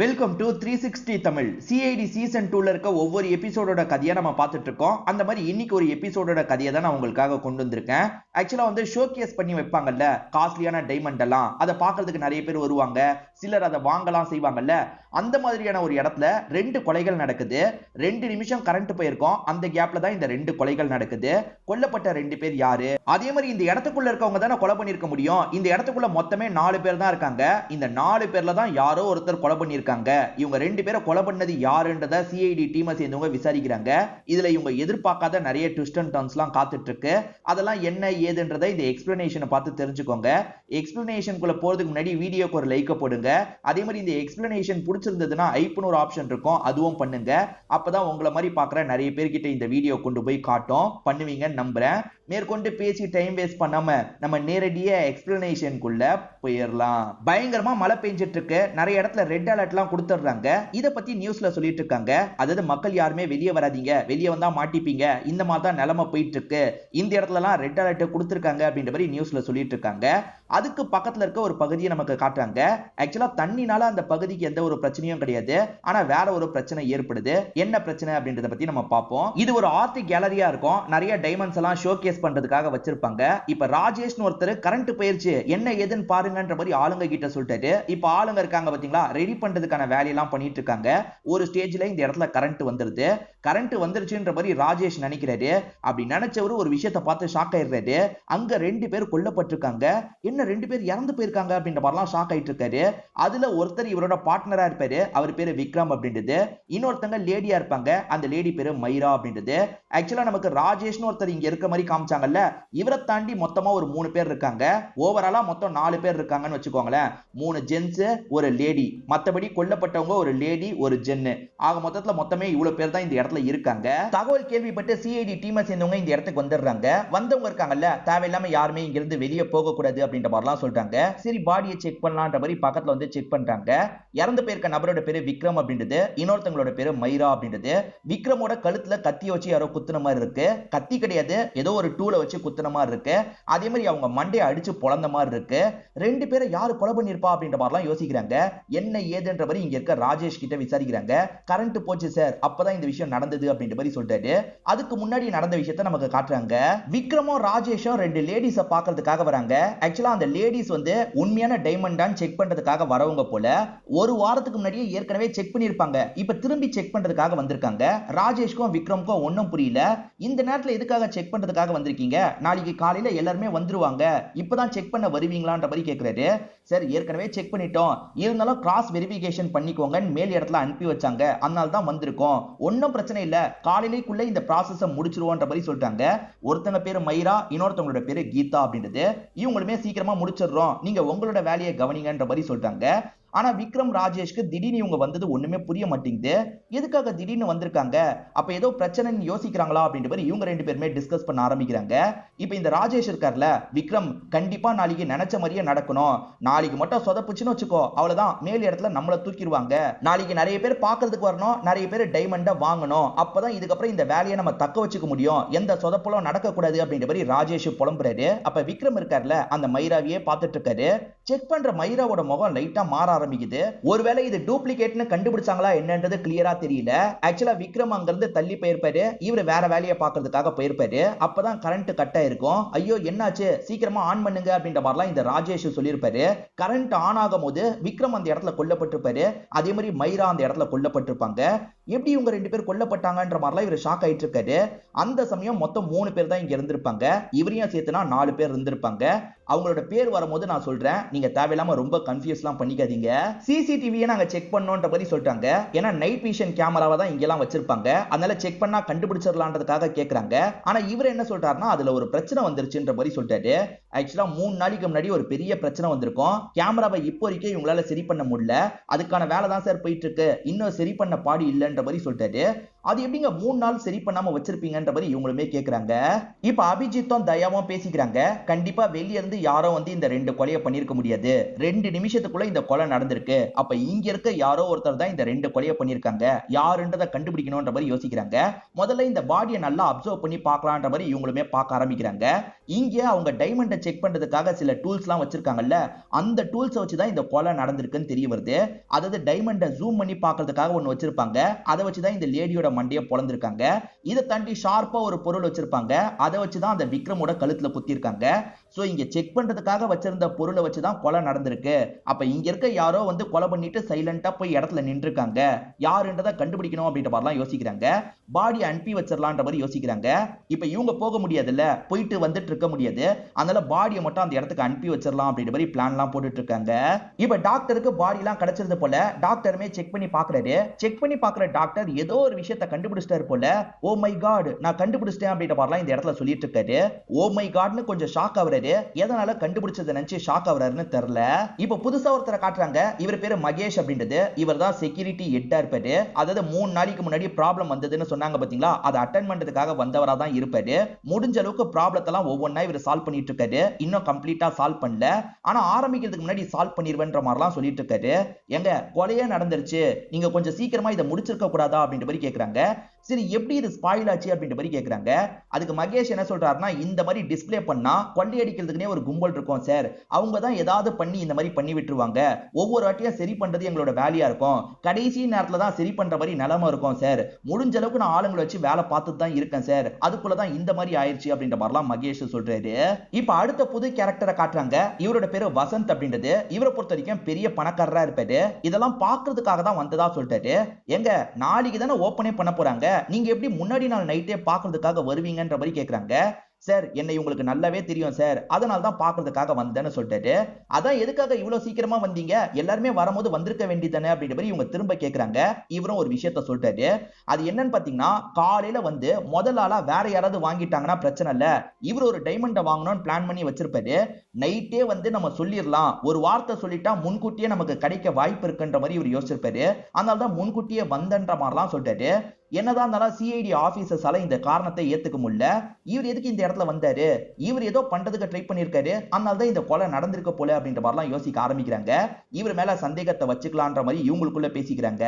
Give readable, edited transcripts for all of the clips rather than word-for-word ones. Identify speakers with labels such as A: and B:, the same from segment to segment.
A: Welcome to 360 Tamil. CID season 2ல இருக்க ஒவ்வொரு எபிசோடோட கதையை நம்ம பார்த்துட்டு இருக்கோம். அந்த மாதிரி இன்னைக்கு ஒரு எபிசோடோட கதையை தான் நான் உங்களுக்காக கொண்டு வந்திருக்கேன். ஆக்சுவலா ஷோகேஸ் பண்ணி வைப்பாங்கல்ல காஸ்ட்லியான டைமண்ட் எல்லாம், அதை பார்க்கிறதுக்கு நிறைய பேர் வருவாங்க, சிலர் அதை வாங்கலாம் செய்வாங்கல்ல. அந்த மாதிரியான ஒரு இடத்துல 2 கொலைகள் நடக்குது. 2 நிமிஷம் கரண்ட் போயிருக்கோம். அந்த கேப்ல தான் இந்த 2 கொலைகள் நடக்குது. கொல்லப்பட்ட 2 பேர் யாரு? அதே மாதிரி இந்த இடத்துக்குள்ள இருக்கவங்க தானே கொலை பண்ணிருக்க முடியும். இந்த இடத்துக்குள்ள மொத்தமே 4 பேர் தான் இருக்காங்க. இந்த 4 பேர்ல தான் யாரோ ஒருத்தர் கொலை பண்ணி இவங்க 2 பேரை கொலை பண்ணது யாருன்றத சிஐடி டீமை சேர்ந்தவங்க விசாரிக்கிறாங்க. இதுல இவங்க எதிர்பார்க்காத நிறைய ட்விஸ்ட் அண்ட் டர்ன்ஸ்லாம் காத்துட்டு இருக்கு. அதெல்லாம் என்ன ஏதுன்றதை இந்த எக்ஸ்பிளனேஷனை பார்த்து தெரிஞ்சுக்கோங்க. எக்ஸ்பிளனேஷனுக்குள்ள போறதுக்கு முன்னாடி வீடியோக்கு ஒரு லைக் போடுங்க. அதே மாதிரி இந்த எக்ஸ்பிளனேஷன் பிடிச்சிருந்ததுன்னா ஐப்னு ஒரு ஆப்ஷன் இருக்கும், அதுவும் பண்ணுங்க. அப்பதான் உங்களை மாதிரி பார்க்குற நிறைய பேர்கிட்ட இந்த வீடியோ கொண்டு போய் காட்டும். பண்ணுவீங்கன்னு நம்புறேன். மேற்கொண்டு பேசி டைம் வேஸ்ட் பண்ணாம நம்ம நேரடியா எக்ஸ்பிளனேஷனுக்குள்ள போயிடலாம். பயங்கரமா மழை பெஞ்சிட்டு இருக்கு. நிறைய இடத்துல ரெட் அலர்ட்லாம் கொடுத்துடுறாங்க. இத பத்தி நியூஸ்ல சொல்லிட்டு இருக்காங்க. அதாவது மக்கள் யாருமே வெளியே வராதீங்க, வெளியே வந்தா மாட்டிப்பீங்க, இந்த மாதிரி தான் நிலைமை போயிட்டு இருக்கு. இந்த இடத்துலலாம் ரெட் அலர்ட் கொடுத்துருக்காங்க அப்படின்ற மாதிரி நியூஸ்ல சொல்லிட்டு இருக்காங்க. அதுக்கு பக்கத்துல இருக்க ஒரு பகுதியை நமக்கு காட்டுறாங்க. ஆக்சுவலா தண்ணினால அந்த பகுதிக்கு எந்த ஒரு பிரச்சனையும் கிடையாது. ஆனா வேற ஒரு பிரச்சனை ஏற்படுது. என்ன பிரச்சனை அப்படின்றத பத்தி நம்ம பார்ப்போம். இது ஒரு ஆர்ட் கேலரியா இருக்கும். நிறைய டைமண்ட்ஸ் எல்லாம் ஷோகேஸ் பண்றதுக்காக வச்சிருப்பாங்க. இப்ப ராஜேஷ்னு ஒருத்தர் கரண்ட் போயிருச்சு, என்ன ஏதுன்னு பாருங்கன்ற மாதிரி ஆளுங்க கிட்ட சொல்லிட்டாரு. இப்ப ஆளுங்க இருக்காங்க பாத்தீங்களா, ரெடி பண்றதுக்கான வேலையெல்லாம் பண்ணிட்டு இருக்காங்க. ஒரு ஸ்டேஜ்ல இந்த இடத்துல கரண்ட் வந்துருது. கரண்ட் வந்துருச்சுன்ற மாதிரி ராஜேஷ் நினைக்கிறாரு. அப்படி நினைச்சவரு ஒரு விஷயத்தை பார்த்து ஷாக் ஆயிடுறாரு. அங்க 2 பேர் கொல்லப்பட்டிருக்காங்க. என்ன 2 பேர் இறந்து போயிருக்காங்க அப்படின்ற மாதிரிலாம் ஷாக் ஆயிட்டு இருக்காரு. அதுல ஒருத்தர் இவரோட பார்ட்னரா இருப்பாரு. அவர் பேரு விக்ரம் அப்படின்றது. இன்னொருத்தங்க லேடியா இருப்பாங்க. அந்த லேடி பேரு மைரா அப்படின்றது. ஆக்சுவலா நமக்கு ராஜேஷ்னு ஒருத்தர் இங்க இருக்க மாதிரி காமிச்சாங்கல்ல, இவரை தாண்டி மொத்தமா ஒரு 3 பேர் இருக்காங்க. ஓவராலா மொத்தம் 4 பேர் இருக்காங்கன்னு வச்சுக்கோங்களேன். 3 ஜென்ஸ், ஒரு லேடி. மத்தபடி கொல்லப்பட்டவங்க ஒரு லேடி, ஒரு ஜென்னு. ஆக மொத்தத்துல மொத்தமே இவ்வளவு பேர் தான் இந்த இடத்துல இருக்காங்க. தகவல் கேள்விப்பட்டு சிஐடி டீமை சேர்ந்தவங்க இந்த இடத்துக்கு வந்துடுறாங்க. வந்தவங்க இருக்காங்கல்ல, தேவையில்லாம யாருமே இங்க இருந்து வெளியே போக கூடாது அப்படின்ற மாதிரிலாம் சொல்றாங்க. சரி பாடியை செக் பண்ணலான்ற மாதிரி பக்கத்துல வந்து செக் பண்றாங்க. இறந்து போயிருக்க நபரோட பேரு விக்ரம் அப்படின்றது. இன்னொருத்தங்களோட பேரு மைரா அப்படின்றது. விக்ரமோட கழுத்துல கத்திய வச்சு யாரோ குத்துன மாதிரி இருக்கு. கத்தி கிடையாது, ஏதோ ஒரு டூலை வச்சு குத்துன மாதிரி இருக்கு. அதே மாதிரி அவங்க மண்டையை அடிச்சு பொளந்த மாதிரி இருக்கு. 2 பேரை யாரு கொலை பண்ணிருப்பா அப்படின்ற மாதிரிலாம் யோசிக்கிறாங்க. என்ன ஏதுன்ற மாதிரி இங்க இருக்க ராஜேஷ் கிட்ட விசாரிக்கிறாங்க. கரண்ட் போச்சு சார், அப்பதான் இந்த விஷயம் நடந்தது அப்படின்ற மாதிரி சொல்லிட்டாரு. அதுக்கு முன்னாடி நடந்த விஷயத்தை நமக்கு காட்டுறாங்க. விக்ரமும் ராஜேஷும் 2 லேடிஸ பாக்குறதுக்காக வராங்க. ஆக்சுவலா அந்த லேடிஸ் உண்மையான டைமண்டான்னு செக் பண்றதுக்காக வரவங்க போல. ஒரு வாரத்துக்கு முன்னாடியே ஏற்கனவே செக் பண்ணிருப்பாங்க. இப்ப திரும்பி செக் பண்றதுக்காக வந்திருக்காங்க. ராஜேஷ்க்கும் விக்ரம்க்கும் ஒன்னும் புரியல. இந்த நேரத்துல எதுக்காக செக் பண்றதுக்காக வந்திருக்கீங்க? நாளைக்கு காலையில எல்லாருமே வந்துருவாங்க, இப்பதான் செக் பண்ண வருவீங்களான்ற மாதிரி கேக்குறாரு. சார் ஏற்கனவே செக் பண்ணிட்டோம், இருந்தாலும் கிராஸ் வெரிஃபிகேஷன் பண்ணிக்கோங்க மேல் இடத்துல அனுப்பி வச்சாங்க, அதனால தான் வந்திருக்கோம். ஒன்னும் பிரச்சனை இல்ல, காலையிலேக்குள்ள இந்த ப்ராசஸை முடிச்சிருவோன்ற மாதிரி சொல்லிட்டாங்க. ஒருத்தங்க பேரு மைரா, இன்னொருத்தவங்களோட பேரு கீதா அப்படின்றது. இவங்களுமே சீக்கிரமா முடிச்சிடுறோம், நீங்க உங்களோட வேலையை கவனிங்கன்ற மாதிரி சொல்லிட்டாங்க. ஆனா விக்ரம் ராஜேஷ்க்கு திடீர்னு இவங்க வந்தது ஒண்ணுமே புரிய மாட்டேங்குது. எதுக்காக திடீர்னு வந்திருக்காங்க? அப்ப ஏதோ பிரச்சனைன்னு யோசிக்கிறாங்களா அப்படின்ற மாதிரி இவங்க 2 பேருமே டிஸ்கஸ் பண்ண ஆரம்பிக்கிறாங்க. இப்ப இந்த ராஜேஷ் இருக்கார்ல, விக்ரம் கண்டிப்பா நாளைக்கு நினைச்ச மாதிரியே நடக்கணும், நாளைக்கு மட்டும் சொதப்புச்சுன்னு வச்சுக்கோ அவ்வளவுதான், மேல் இடத்துல நம்மள தூக்கிடுவாங்க, நாளைக்கு நிறைய பேர் பாக்குறதுக்கு வரணும், நிறைய பேர் டைமண்ட வாங்கணும், அப்பதான் இதுக்கப்புறம் இந்த வேலையை நம்ம தக்க வச்சுக்க முடியும், எந்த சொதப்பலும் நடக்க கூடாது அப்படின்ற மாதிரி ராஜேஷ் புலம்புறாரு. அப்ப விக்ரம் இருக்கார்ல, அந்த மைராவையே பார்த்துட்டு இருக்காரு. செக் பண்ற மைராவோட முகம் லைட்டா மாற ஆரம்பிக்குது. ஒருவேளை இது டூப்ளிகேட்னு கண்டுபிடிச்சாங்களா என்னன்றது கிளியரா தெரியல. ஆக்சுவலா விக்ரம் அங்க இருந்து தள்ளி போயிருப்பாரு, இவர் வேற வேலையை பார்க்கிறதுக்காக போயிருப்பாரு. அப்பதான் கரண்ட் கட் ஆயிருக்கும். ஐயோ என்னாச்சு, சீக்கிரமா ஆன் பண்ணுங்க அப்படின்ற மாதிரிலாம் இந்த ராஜேஷ் சொல்லியிருப்பாரு. கரண்ட் ஆன் ஆகும் போது விக்ரம் அந்த இடத்துல கொல்லப்பட்டிருப்பாரு. அதே மாதிரி மைரா அந்த இடத்துல கொல்லப்பட்டிருப்பாங்க. எப்படி இவங்க 2 பேர் கொல்லப்பட்டாங்கன்ற மாதிரிலாம் இவர் ஷாக் ஆயிட்டு இருக்காரு. அந்த சமயம் மொத்தம் 3 பேர் தான் இங்க இருந்திருப்பாங்க. இவரையும் சேர்த்துனா 4 பேர் இருந்திருப்பாங்க. அவங்களோட பேர் வரும்போது நான் சொல்றேன், நீங்க தேவையில்லாம ரொம்ப கன்ஃபியூஸ்லாம் பண்ணிக்காதீங்க. சிசிடிவியை நாங்க செக் பண்ணோன்ற மாதிரி சொல்லிட்டாங்க. ஏன்னா நைட் விஷன் கேமராவை தான் இங்கெல்லாம் வச்சிருப்பாங்க, அதனால செக் பண்ணா கண்டுபிடிச்சிடலான்றதுக்காக கேக்குறாங்க. ஆனா இவர் என்ன சொல்றாருன்னா, அதுல ஒரு பிரச்சனை வந்துருச்சுன்ற மாதிரி சொல்லிட்டாரு. ஆக்சுவலா 3 நாளைக்கு முன்னாடி ஒரு பெரிய பிரச்சனை வந்திருக்கும். கேமராவை இப்போ வரைக்கும் இவங்களால சரி பண்ண முடியல, அதுக்கான வேலை தான் சார் போயிட்டு இருக்கு, இன்னும் சரி பண்ண பாடி இல்லன்ற மாதிரி சொல்லிட்டாரு. அது எப்படிங்க 3 நாள் சரி பண்ணாம வச்சிருப்பீங்கன்ற மாதிரி இவங்களுமே கேக்குறாங்க. இப்ப அபிஜித்தும் தயாவும் பேசிக்கிறாங்க. கண்டிப்பா வெளிய இருந்து யாரோ வந்து இந்த 2 கொலையை பண்ணிருக்க முடியாது. 2 நிமிஷத்துக்குள்ள இந்த கொலை நடந்திருக்கு. அப்ப இங்க இருக்க யாரோ ஒருத்தர் தான் இந்த 2 கொலையை பண்ணிருக்காங்க. யாருன்றத கண்டுபிடிக்கணும்ன்ற மாதிரி யோசிக்கிறாங்க. முதல்ல இந்த பாடியை நல்லா அப்சர்வ் பண்ணி பார்க்கலாம்ன்ற மாதிரி இவங்களுமே பார்க்க ஆரம்பிக்கிறாங்க. இங்க அவங்க டைமண்டை செக் பண்றதுக்காக சில டூல்ஸ்லாம் வச்சிருக்காங்கல்ல, அந்த டூல்ஸை வச்சு தான் இந்த கொலை நடந்திருக்குன்னு தெரிய வருது. அதாவது டைமண்டை ஜூம் பண்ணி பார்க்கிறதுக்காக ஒன்னு வச்சிருப்பாங்க. அதை வச்சுதான் இந்த லேடியோட மண்டையை பொளந்திருக்காங்க. இதை தாண்டி ஷார்ப்பா ஒரு பொருள் வச்சிருப்பாங்க. அதை வச்சுதான் அந்த விக்ரமோட கழுத்துல குத்திருக்காங்க. சோ இங்க செக் பண்றதுக்காக வச்சிருந்த பொருளை வச்சுதான் கொலை நடந்திருக்கு. அப்ப இங்க இருக்க யாரோ வந்து கொலை பண்ணிட்டு சைலண்டா போய் இடத்துல நின்றுருக்காங்க. யாருன்றதை கண்டுபிடிக்கணும் அப்படின்ற மாதிரிலாம் யோசிக்கிறாங்க. பாடியை அனுப்பி வச்சிடலான்ற மாதிரி யோசிக்கிறாங்க. இப்ப இவங்க போக முடியாதுல்ல, போயிட்டு வந்துட்டு இருக்க முடியாது. அதனால பாடியை மட்டும் அந்த இடத்துக்கு அனுப்பி வச்சிடலாம் அப்படின்ற மாதிரி பிளான் எல்லாம் போட்டுட்டு இருக்காங்க. இப்ப டாக்டருக்கு பாடி எல்லாம் கிடைச்சது போல டாக்டருமே செக் பண்ணி பாக்குறாரு. செக் பண்ணி பாக்குற டாக்டர் ஏதோ ஒரு விஷயத்தை கண்டுபிடிச்சிட்டாரு போல. ஓ மை காட், நான் கண்டுபிடிச்சிட்டேன் அப்படின்ற மாதிரிலாம் இந்த இடத்துல சொல்லிட்டு இருக்காரு. ஓ மை காட்னு கொஞ்சம் ஷாக் ஆகுறாரு. எதனால கண்டுபிடிச்சதை நினைச்சு ஷாக் ஆகுறாருன்னு தெரியல. இப்ப புதுசா ஒருத்தரை காட்டுறாங்க. இவர் பேரு மகேஷ் அப்படின்றது. இவர் தான் செக்யூரிட்டி ஹெட்டா இருப்பாரு. அதாவது 3 நாளைக்கு முன்னாடி ப்ராப்ளம் வந்ததுன்னு சொன்னாங்க பாத்தீங்களா, அதை அட்டென்ட் பண்றதுக்காக வந்தவரா தான் இருப்பாரு. முடிஞ்ச அளவுக்கு ப்ராப்ளத்தை எல்லாம் ஒவ்வொன்னா இவர் சால்வ் பண்ணிட்டு இருக்காரு. இன்னும் கம்ப்ளீட்டா சால்வ் பண்ணல, ஆனா ஆரம்பிக்கிறதுக்கு முன்னாடி சால்வ் பண்ணிடுவேன்ற மாதிரிலாம் சொல்லிட்டு இருக்காரு. எங்க கொலையே நடந்துருச்சு, நீங்க கொஞ்சம் சீக்கிரமா இதை முடிச்சிருக்க கூடாதா அப்படின்ற மாதிரி கேக்குறாங்க. சரி எப்படி இது ஸ்பாயில் ஆச்சு அப்படின்ற மாதிரி கேக்குறாங்க. அதுக்கு மகேஷ் என்ன சொல்றாருன்னா, இந்த மாதிரி டிஸ்ப்ளே பண்ணா கொள்ளையடிக்கிறதுக்குனே ஒரு கும்பல் இருக்கும் சார். அவங்க தான் ஏதாவது பண்ணி இந்த மாதிரி பண்ணி விட்டுருவாங்க. ஒவ்வொரு வாட்டியா சரி பண்றது எங்களோட வேலையா இருக்கும். கடைசி நேரத்துல தான் சரி பண்ற மாதிரி நிலைமை இருக்கும் சார். முடிஞ்ச அளவுக்கு நான் ஆளுங்களை வச்சு வேலை பார்த்துட்டு தான் இருக்கேன் சார். அதுக்குள்ளதான் இந்த மாதிரி ஆயிடுச்சு அப்படின்ற மாதிரிலாம் மகேஷ் சொல்றாரு. இப்ப அடுத்த புது கேரக்டரை காட்டுறாங்க. இவரோட பேரு வசந்த் அப்படின்றது. இவரை பொறுத்த வரைக்கும் பெரிய பணக்காரரா இருப்பாரு. இதெல்லாம் பாக்குறதுக்காக தான் வந்ததா சொல்லிட்டாரு. எங்க நாளைக்கு தானே ஓபனே பண்ண போறாங்க, நீங்க எப்படி முன்னாடி நாள் நைட்டே பாக்குறதுக்காக வருவீங்கன்ற மாதிரி கேக்குறாங்க. சார் என்னை உங்களுக்கு நல்லாவே தெரியும் சார், அதனால தான் பாக்குறதுக்காக வந்தேன்னு சொல்லிட்டாரு. அதான் எதுக்காக இவ்வளவு சீக்கிரமா வந்தீங்க, எல்லாருமே வரும்போது வந்திருக்க வேண்டியதானே அப்படின்ற மாதிரி இவங்க திரும்ப கேக்குறாங்க. இவரும் ஒரு விஷயத்த சொல்லிட்டாரு. அது என்னன்னு பாத்தீங்கன்னா, காலையில வந்து முதல் ஆளா வேற யாராவது வாங்கிட்டாங்கன்னா பிரச்சனை இல்ல, இவர் ஒரு டைமண்டை வாங்கணும்னு பிளான் பண்ணி வச்சிருப்பாரு. நைட்டே வந்து நம்ம சொல்லிடலாம், ஒரு வார்த்தை சொல்லிட்டா முன்கூட்டியே நமக்கு கிடைக்க வாய்ப்பு இருக்குன்ற மாதிரி இவர் யோசிச்சிருப்பாரு. அதனாலதான் முன்கூட்டியே வந்தன்ற மாதிரிலாம் சொல்லிட்டாரு. என்னதான் இருந்தாலும் சிஐடி ஆபீசர்ஸால இந்த காரணத்தை ஏத்துக்க முடியல. இவர் எதுக்கு இந்த இடத்துல வந்தாரு, இவர் ஏதோ பண்றதுக்கு ட்ரை பண்ணிருக்காரு, அதனால தான் இந்த கொலை நடந்திருக்க போல அப்படின்ற மாதிரிலாம் யோசிக்க ஆரம்பிக்கிறாங்க. இவர் மேல சந்தேகத்தை வச்சுக்கலான்ற மாதிரி இவங்களுக்குள்ள பேசிக்கிறாங்க.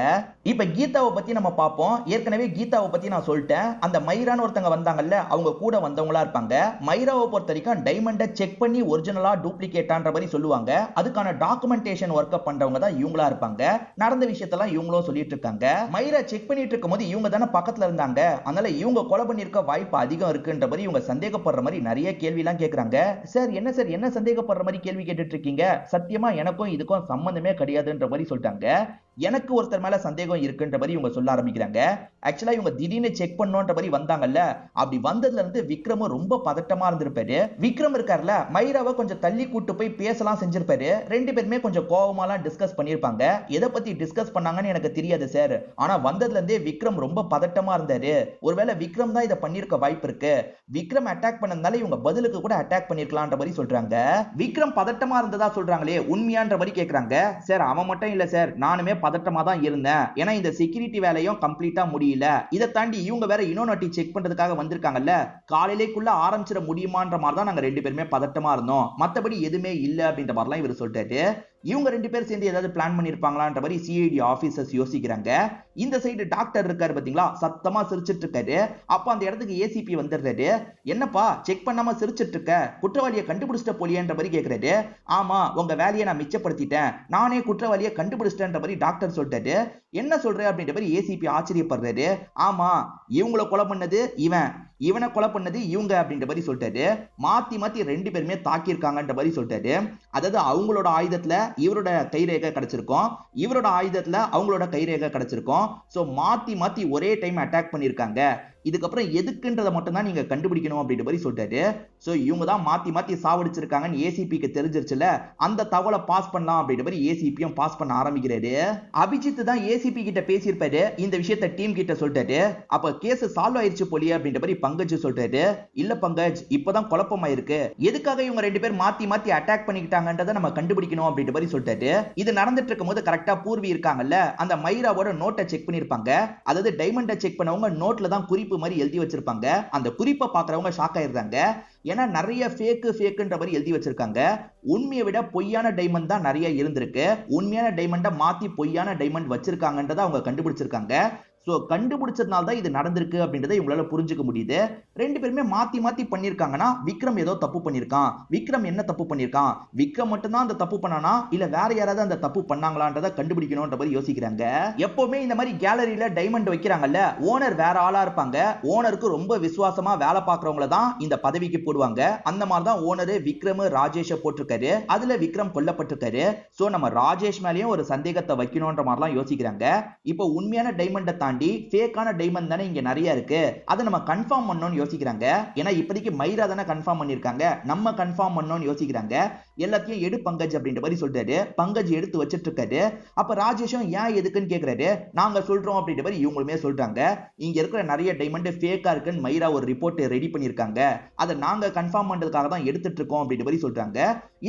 A: இப்ப கீதாவை பத்தி நம்ம பார்ப்போம். ஏற்கனவே கீதாவை பத்தி நான் சொல்லிட்டேன். அந்த மைரான்னு ஒருத்தங்க வந்தாங்கல்ல, அவங்க கூட வந்தவங்களா இருப்பாங்க. மைராவை பொறுத்த வரைக்கும் டைமண்டை செக் பண்ணி ஒரிஜினலா டூப்ளிகேட்டான்ற மாதிரி சொல்லுவாங்க. அதுக்கான டாக்குமெண்டேஷன் ஒர்க் பண்றவங்க தான் இவங்களா இருப்பாங்க. நடந்த விஷயத்தெல்லாம் இவங்களும் சொல்லிட்டு இருக்காங்க. மைரா செக் பண்ணிட்டு இருக்கும் போது இவங்க தானே பக்கத்துல இருந்தாங்க, அதனால இவங்க கொலை பண்ணிருக்க வாய்ப்பு அதிகம் இருக்குன்ற மாதிரி இவங்க சந்தேகப்படுற மாதிரி நிறைய கேள்வி எல்லாம் கேக்குறாங்க. சார் என்ன சந்தேகப்படுற மாதிரி கேள்வி கேட்டுட்டு இருக்கீங்க, சத்தியமா எனக்கும் இதுக்கும் சம்பந்தமே கிடையாதுன்ற மாதிரி சொல்லிட்டாங்க. எனக்கு ஒருத்தர் மேல சந்தேகம் இருக்குன்ற மாதிரி இவங்க சொல்ல ஆரம்பிக்கிறாங்க. ஆக்சுவலா இவங்க திடீர்னு செக் பண்ணோன்ற மாதிரி வந்தாங்கல்ல, அப்படி வந்ததுல இருந்து விக்ரமும் ரொம்ப பதட்டமா இருந்திருப்பாரு. விக்ரம் இருக்காருல, மைராவை கொஞ்சம் தள்ளி கூட்டு போய் பேசலாம் செஞ்சிருப்பாரு. 2 பேருமே கொஞ்சம் கோவமாலாம் டிஸ்கஸ் பண்ணிருப்பாங்க. எதை பத்தி டிஸ்கஸ் பண்ணாங்கன்னு எனக்கு தெரியாது சார், ஆனா வந்ததுல இருந்தே விக்ரம் ரொம்ப பதட்டமா இருந்தாரு. ஒருவேளை விக்ரம் தான் இதை பண்ணிருக்க வாய்ப்பு இருக்கு. விக்ரம் அட்டாக் பண்ணதுனால இவங்க பதிலுக்கு கூட அட்டாக் பண்ணிருக்கலாம்ன்ற மாதிரி சொல்றாங்க. விக்ரம் பதட்டமா இருந்ததா சொல்றாங்களே, உண்மையான்ற மாதிரி கேக்குறாங்க. சார் அவன் மட்டும் இல்ல சார், நானுமே பதட்டமா தான் இருந்தேன். ஏன்னா இந்த செக்யூரிட்டி வேலையும் கம்ப்ளீட்டா முடியல. இதை தாண்டி இவங்க வேற இன்னொரு செக் பண்றதுக்காக வந்திருக்காங்கல்ல, காலையிலேக்குள்ள ஆரம்பிச்சிட முடியுமான்ற மாதிரி தான் நாங்க 2 பேருமே பதட்டமா இருந்தோம். மத்தபடி எதுவுமே இல்ல அப்படின்ற மாதிரிலாம் இவர் சொல்லிட்டாரு. இவங்க 2 பேர் சேர்ந்து ஏதாவது பிளான் பண்ணிருப்பாங்களான்ற மாதிரி சிஐடி ஆபீசர்ஸ் யோசிக்கிறாங்க. இந்த சைடு டாக்டர் இருக்காரு பாத்தீங்களா, சத்தமா சிரிச்சிட்டு இருக்காரு. அப்ப அந்த இடத்துக்கு ஏசிபி வந்துடுறாரு. என்னப்பா செக் பண்ணாம சிரிச்சிட்டு இருக்க, குற்றவாளியை கண்டுபிடிச்சிட்ட போலியன்ற மாதிரி கேக்குறாரு. ஆமா, உங்க வேலையை நான் மிச்சப்படுத்திட்டேன், நானே குற்றவாளியை கண்டுபிடிச்சிட்டேன்ற மாதிரி டாக்டர் சொல்லிட்டாரு. என்ன சொல்ற அப்படின்ற மாதிரி ஏசிபி ஆச்சரியப்படுறாரு. ஆமா, இவங்களை கொலை பண்ணது இவன், இவனை கொலை பண்ணது இவங்க அப்படின்ற மாதிரி சொல்லிட்டாரு. மாத்தி மாத்தி 2 பேருமே தாக்கியிருக்காங்கன்ற மாதிரி சொல்லிட்டாரு. அதாவது அவங்களோட ஆயுதத்துல இவரோட கைரேகை கிடைச்சிருக்கும், இவரோட ஆயுதத்துல அவங்களோட கைரேகை கிடைச்சிருக்கும். சோ மாத்தி மாத்தி ஒரே டைம் அட்டாக் பண்ணிருக்காங்க. இதுக்கப்புறம் எதுக்குன்றத மட்டும் தான் நீங்க கண்டுபிடிக்கணும் அப்படின்ற மாதிரி சொல்லிட்டாரு. சோ இவங்க தான் மாத்தி மாத்தி சாவடிச்சிருக்காங்கன்னு ஏசிபிக்கு தெரிஞ்சிருச்சுல, அந்த தகவலை பாஸ் பண்ணலாம் அப்படின்ற மாதிரி ஏசிபியும் பாஸ் பண்ண ஆரம்பிக்கிறாரு. அபிஜித் தான் ஏசிபி கிட்ட பேசியிருப்பாரு, இந்த விஷயத்தை டீம் கிட்ட சொல்லிட்டாரு. அப்ப கேஸ் சால்வ் ஆயிருச்சு போலியே அப்படின்ற மாதிரி பங்கஜ் சொல்றாரு. இல்ல பங்கஜ், இப்பதான் குழப்பமாயிருக்கு, எதுக்காக இவங்க ரெண்டு பேர் மாத்தி மாத்தி அட்டாக் பண்ணிக்கிட்டாங்கன்றத நம்ம கண்டுபிடிக்கணும் அப்படின்ற மாதிரி சொல்லிட்டாரு. இது நடந்துட்டு இருக்கும் போது கரெக்டா பூர்வி இருக்காங்கல்ல, அந்த மைராவோட நோட்டை செக் பண்ணிருப்பாங்க. அதாவது டைமண்டை செக் பண்ணவங்க நோட்ல தான் குறிப்பு மாதிரி எழுதி வச்சிருப்பாங்க. அந்த குறிப்பை பாக்குறவங்க ஷாக் ஆயிடுறாங்க. ஏன்னா நிறைய ஃபேக்குன்ற மாதிரி எழுதி வச்சிருக்காங்க. உண்மையை விட பொய்யான டைமண்ட் தான் நிறைய இருந்திருக்கு. உண்மையான டைமண்டை மாத்தி பொய்யான டைமண்ட் வச்சிருக்காங்கன்றதை அவங்க கண்டுபிடிச்சிருக்காங்க. சோ கண்டுபிடிச்சதுனால தான் இது நடந்திருக்கு அப்படின்றத இவங்களால புரிஞ்சுக்க முடியுது. ரெண்டு பேருமே மாத்தி மாத்தி பண்ணிருக்காங்கன்னா விக்ரம் ஏதோ தப்பு பண்ணிருக்கான். விக்ரம் என்ன தப்பு பண்ணிருக்கான்? விக்ரம் மட்டும் தான் அந்த தப்பு பண்ணானா, இல்ல வேற யாராவது அந்த தப்பு பண்ணாங்களான்றத கண்டுபிடிக்கணும்ன்ற மாதிரி யோசிக்கிறாங்க. எப்பவுமே இந்த மாதிரி கேலரியில டைமண்ட் வைக்கிறாங்கல்ல, ஓனர் வேற ஆளா இருப்பாங்க. ஓனருக்கு ரொம்ப விசுவாசமா வேலை பார்க்கறவங்கள தான் இந்த பதவிக்கு போடுவாங்க. அந்த மாதிரி தான் ஓனர் விக்ரம் ராஜேஷை போட்டிருக்காரு. அதுல விக்ரம் கொல்லப்பட்டிருக்காரு. சோ நம்ம ராஜேஷ் மேலயும் ஒரு சந்தேகத்தை வைக்கணும்ன்ற மாதிரிலாம் யோசிக்கிறாங்க. இப்போ உண்மையான டைமண்டை தாண்டி ஃபேக்கான டைமண்ட் தானே இங்க நிறைய இருக்கு, அதை நம்ம கன்ஃபார்ம் பண்ணணும்னு யோசிக்கிறாங்க. ஏன்னா இப்போதைக்கு மைரா தானே கன்ஃபார்ம் பண்ணிருக்காங்க, நம்ம கன்ஃபார்ம் பண்ணணும்னு யோசிக்கிறாங்க. எல்லாத்தையும் எடு பங்கஜ் அப்படின்ற மாதிரி சொல்றாரு. பங்கஜ் எடுத்து வச்சிட்டு இருக்காரு. அப்ப ராஜேஷும் ஏன் எதுக்குன்னு கேக்குறாரு. நாங்க சொல்றோம் அப்படின்ற மாதிரி இவங்களுமே சொல்றாங்க. இங்க இருக்கிற நிறைய டைமண்ட் ஃபேக்கா இருக்குன்னு மைரா ஒரு ரிப்போர்ட் ரெடி பண்ணிருக்காங்க, அதை நாங்க கன்ஃபார்ம் பண்றதுக்காக தான் எடுத்துட்டு இருக்கோம் அப்படின்ற மாதிரி சொல்றாங்க.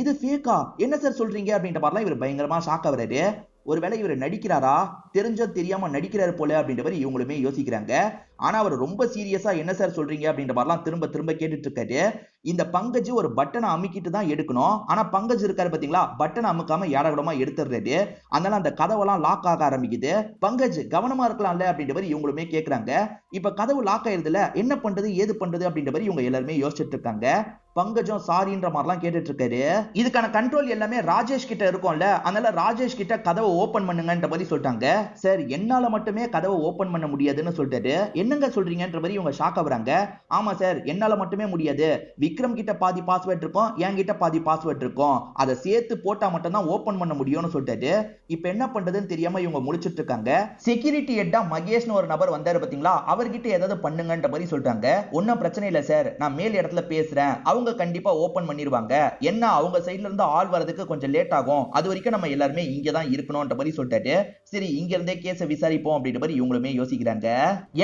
A: இது ஃபேக்கா? என்ன சார் சொல்றீங்க அப்படின்ற மாதிரிலாம் இவர் பயங்கரமா ஷாக் ஆகுறாரு. ஒருவேளை இவர் நடிக்கிறாரா, தெரிஞ்சோ தெரியாம நடிக்கிறாரு போல அப்படின்ற மாதிரி இவங்களுமே யோசிக்கிறாங்க. ஆனா அவர் ரொம்ப சீரியஸா என்ன சார் சொல்றீங்க அப்படின்ற மாதிரிலாம் திரும்ப திரும்ப கேட்டுட்டு இருக்காரு. இந்த பங்கஜ் ஒரு பட்டனை அமுக்கிட்டு தான் எடுக்கணும். ஆனா பங்கஜ் இருக்காரு பாத்தீங்களா, பட்டனை அமுக்காம ஏடகடமா எடுத்துடுறாரு. அதனால அந்த கதவெல்லாம் லாக் ஆக ஆரம்பிக்குது. பங்கஜ் கவனமா இருக்கலாம்ல அப்படின்ற மாதிரி இவங்களுமே கேக்குறாங்க. இப்ப கதவு லாக் ஆயிருதுல, என்ன பண்றது ஏது பண்றது அப்படின்ற மாதிரி இவங்க எல்லாருமே யோசிச்சுட்டு இருக்காங்க. பங்கஜம் சாரின்ற மாதிரிலாம் கேட்டுட்டு இருக்காரு. இதுக்கான கண்ட்ரோல் எல்லாமே ராஜேஷ் கிட்ட இருக்கும்ல, அதனால ராஜேஷ் கிட்ட கதவை ஓபன் பண்ணுங்கன்ற மாதிரி சொல்லிட்டாங்க. சார் என்னால மட்டுமே கதவை ஓபன் பண்ண முடியாதுன்னு சொல்லிட்டாரு. என்னங்க சொல்றீங்கன்ற மாதிரி இவங்க ஷாக் ஆகுறாங்க. ஆமா சார், என்னால மட்டுமே முடியாது. விக்ரம் கிட்ட பாதி பாஸ்வேர்ட் இருக்கும், என்கிட்ட பாதி பாஸ்வேர்ட் இருக்கும், அதை சேர்த்து போட்டா மட்டும் தான் ஓபன் பண்ண முடியும்னு சொல்லிட்டாரு. இப்ப என்ன பண்றதுன்னு தெரியாம இவங்க முடிச்சிட்டு இருக்காங்க. செக்யூரிட்டி ஹெட்டா மகேஷ்னு ஒரு நபர் வந்தாரு பாத்தீங்களா, அவர்கிட்ட ஏதாவது பண்ணுங்கன்ற மாதிரி சொல்லிட்டாங்க. ஒன்னும் பிரச்சனை இல்ல சார், நான் மேல் இடத்துல பேசுறேன், அவங்க கண்டிப்பா ஓபன் பண்ணிடுவாங்க. என்ன அவங்க சைடுல இருந்து ஆள் வரதுக்கு கொஞ்சம் லேட் ஆகும், அது வரைக்கும் நம்ம எல்லாருமே இங்க தான் இருக்கணும்ன்ற மாதிரி சொல்லிட்டாரு. சரி இங்க இருந்தே கேஸை விசாரிப்போம் அப்படின்ற மாதிரி இவங்களுமே யோசிக்கிறாங்க.